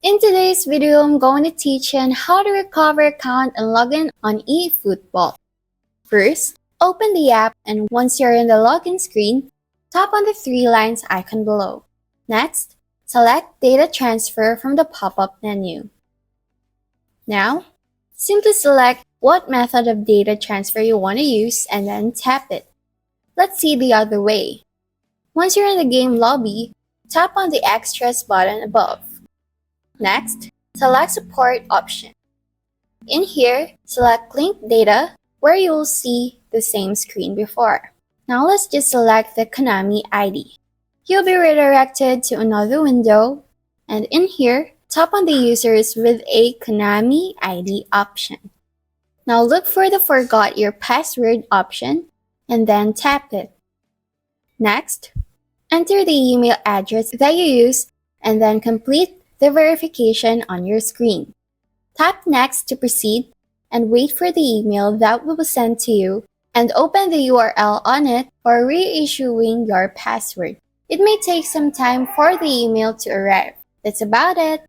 In today's video, I'm going to teach you on how to recover account and login on Efootball. First, open the app and once you're in the login screen, tap on the three lines icon below. Next, select Data Transfer from the pop-up menu. Now, simply select what method of data transfer you want to use and then tap it. Let's see the other way. Once you're in the game lobby, tap on the Extras button above. Next, select Support option. In here, select Link Data, where you will see the same screen before. Now let's just select the Konami ID. You'll be redirected to another window, and in here, tap on the users with a Konami ID option. Now look for the Forgot Your Password option, and then tap it. Next, enter the email address that you use, and then complete the verification on your screen. Tap Next to proceed and wait for the email that will be sent to you and open the URL on it for reissuing your password. It may take some time for the email to arrive. That's about it.